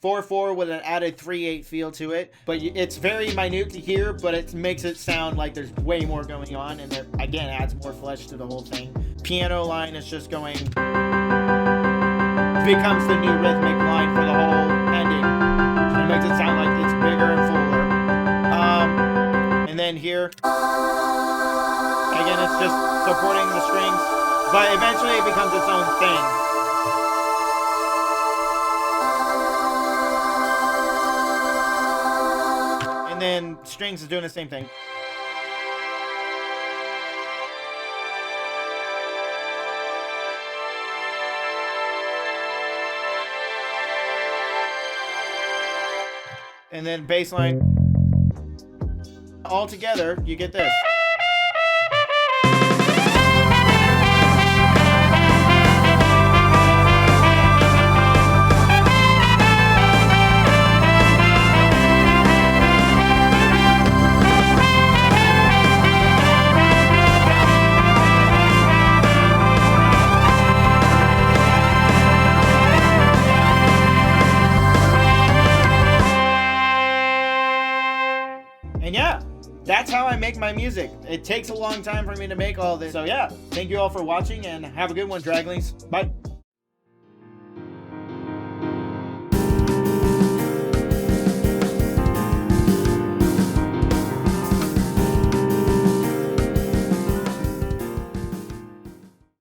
4/4 with an added 3/8 feel to it. But it's very minute to hear, but it makes it sound like there's way more going on, and it again adds more flesh to the whole thing. Piano line is just going, becomes the new rhythmic line for the whole ending. It makes it sound like it's bigger and fuller. And then here, again, it's just supporting the strings, but eventually it becomes its own thing. And then strings is doing the same thing. And then bass line. All together, you get this. And yeah, that's how I make my music. It takes a long time for me to make all this. So yeah, thank you all for watching and have a good one, Draglings. Bye.